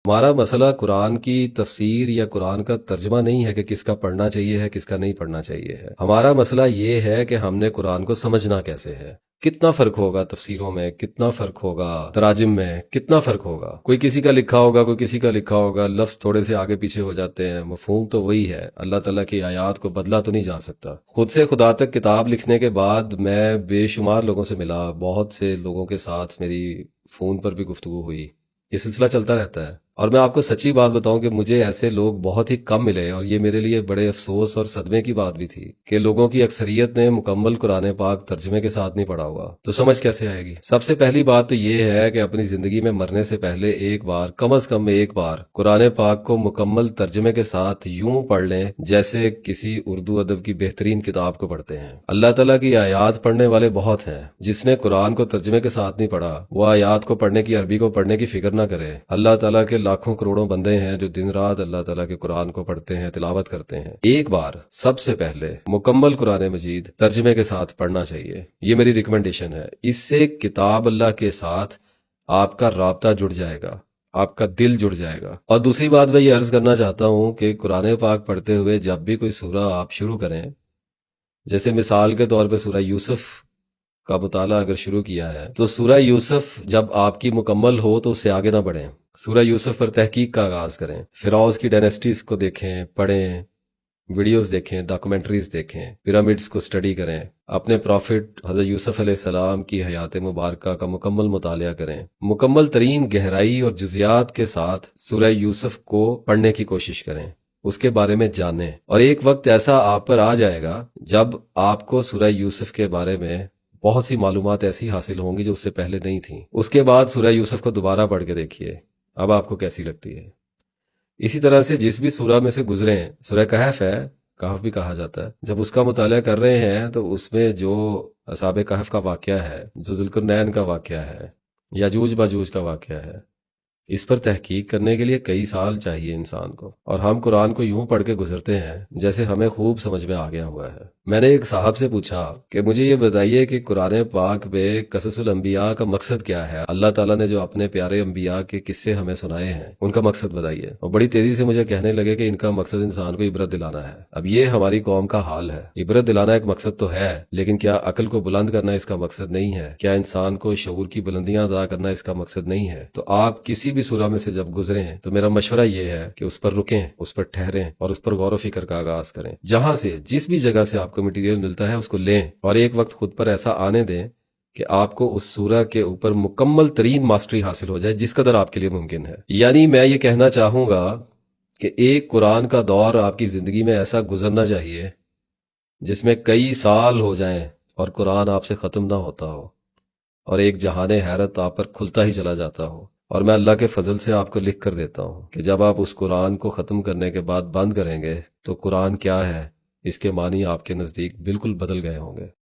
ہمارا مسئلہ قرآن کی تفسیر یا قرآن کا ترجمہ نہیں ہے کہ کس کا پڑھنا چاہیے ہے کس کا نہیں پڑھنا چاہیے ہے. ہمارا مسئلہ یہ ہے کہ ہم نے قرآن کو سمجھنا کیسے ہے. کتنا فرق ہوگا تفسیروں میں، کتنا فرق ہوگا تراجم میں، کتنا فرق ہوگا. کوئی کسی کا لکھا ہوگا، کوئی کسی کا لکھا ہوگا، لفظ تھوڑے سے آگے پیچھے ہو جاتے ہیں، مفہوم تو وہی ہے. اللہ تعالیٰ کی آیات کو بدلا تو نہیں جا سکتا. خود سے خدا تک کتاب لکھنے کے بعد میں بے شمار لوگوں سے ملا، بہت سے لوگوں کے ساتھ میری فون پر بھی گفتگو ہوئی. یہ سلسلہ چلتا رہتا ہے. اور میں آپ کو سچی بات بتاؤں کہ مجھے ایسے لوگ بہت ہی کم ملے، اور یہ میرے لیے بڑے افسوس اور صدمے کی بات بھی تھی کہ لوگوں کی اکثریت نے مکمل قرآن پاک ترجمے کے ساتھ نہیں پڑھا ہوا. تو سمجھ کیسے آئے گی؟ سب سے پہلی بات تو یہ ہے کہ اپنی زندگی میں مرنے سے پہلے ایک بار، کم از کم ایک بار، قرآن پاک کو مکمل ترجمے کے ساتھ یوں پڑھ لیں جیسے کسی اردو ادب کی بہترین کتاب کو پڑھتے ہیں. اللہ تعالیٰ کی آیات پڑھنے والے بہت ہیں. جس نے قرآن کو ترجمے کے ساتھ نہیں پڑھا وہ آیات کو پڑھنے کی، عربی کو پڑھنے کی فکر نہ کرے. اللہ تعالیٰ کے لاکھوں کروڑوں بندے ہیں جو دن رات اللہ تعالیٰ کے قرآن کو پڑھتے ہیں، تلاوت کرتے ہیں. ایک بار سب سے پہلے مکمل قرآن مجید ترجمے کے ساتھ پڑھنا چاہیے. یہ میری ریکمنڈیشن ہے. اس سے کتاب اللہ کے ساتھ آپ کا رابطہ جڑ جائے گا، آپ کا دل جڑ جائے گا. اور دوسری بات میں یہ عرض کرنا چاہتا ہوں کہ قرآن پاک پڑھتے ہوئے جب بھی کوئی سورہ آپ شروع کریں، جیسے مثال کے طور پہ سورہ یوسف کا مطالعہ اگر شروع کیا ہے تو سورہ یوسف جب آپ کی مکمل ہو تو اس سے آگے نہ بڑھیں. سورہ یوسف پر تحقیق کا آغاز کریں. فرعون کی ڈائنیسٹیز کو دیکھیں، پڑھیں، ویڈیوز دیکھیں، ڈاکومنٹریز دیکھیں، پیرامڈز کو سٹڈی کریں. اپنے پروفٹ حضرت یوسف علیہ السلام کی حیات مبارکہ کا مکمل مطالعہ کریں. مکمل ترین گہرائی اور جزیات کے ساتھ سورہ یوسف کو پڑھنے کی کوشش کریں، اس کے بارے میں جانیں. اور ایک وقت ایسا آپ پر آ جائے گا جب آپ کو سورہ یوسف کے بارے میں بہت سی معلومات ایسی حاصل ہوں گی جو اس سے پہلے نہیں تھیں. اس کے بعد سورہ یوسف کو دوبارہ پڑھ کے دیکھیے، اب آپ کو کیسی لگتی ہے. اسی طرح سے جس بھی سورہ میں سے گزرے ہیں، سورہ کہف ہے، کہف بھی کہا جاتا ہے، جب اس کا مطالعہ کر رہے ہیں تو اس میں جو اصحاب کہف کا واقعہ ہے، جو ذوالقرنین کا واقعہ ہے، یاجوج ماجوج کا واقعہ ہے، اس پر تحقیق کرنے کے لیے کئی سال چاہیے انسان کو. اور ہم قرآن کو یوں پڑھ کے گزرتے ہیں جیسے ہمیں خوب سمجھ میں آ گیا ہوا ہے. میں نے ایک صاحب سے پوچھا کہ مجھے یہ بتائیے کہ قرآن پاک میں قصص الانبیاء کا مقصد کیا ہے؟ اللہ تعالیٰ نے جو اپنے پیارے انبیاء کے قصے ہمیں سنائے ہیں ان کا مقصد بتائیے. اور بڑی تیزی سے مجھے کہنے لگے کہ ان کا مقصد انسان کو عبرت دلانا ہے. اب یہ ہماری قوم کا حال ہے. عبرت دلانا ایک مقصد تو ہے، لیکن کیا عقل کو بلند کرنا اس کا مقصد نہیں ہے؟ کیا انسان کو شعور کی بلندیاں ادا کرنا اس کا مقصد نہیں ہے؟ تو آپ کسی بھی سورہ میں سے جب گزرے ہیں تو میرا مشورہ یہ ہے کہ اس پر رکیں، اس پر ٹھہریں اور اس پر غور و فکر کا آغاز کریں. جہاں سے، جس بھی جگہ سے آپ کو مٹیریل ملتا ہے اس کو لیں، اور ایک وقت خود پر ایسا آنے دیں کہ آپ کو اس سورہ کے اوپر مکمل ترین ماسٹری حاصل ہو جائے جس قدر آپ کے لیے ممکن ہے. یعنی میں یہ کہنا چاہوں گا کہ ایک قرآن کا دور آپ کی زندگی میں ایسا گزرنا چاہیے جس میں کئی سال ہو جائیں اور قرآن آپ سے ختم نہ ہوتا ہو، اور ایک جہان حیرت آپ پر کھلتا ہی چلا جاتا ہو. اور میں اللہ کے فضل سے آپ کو لکھ کر دیتا ہوں کہ جب آپ اس قرآن کو ختم کرنے کے بعد بند کریں گے تو قرآن کیا ہے اس کے معنی آپ کے نزدیک بالکل بدل گئے ہوں گے.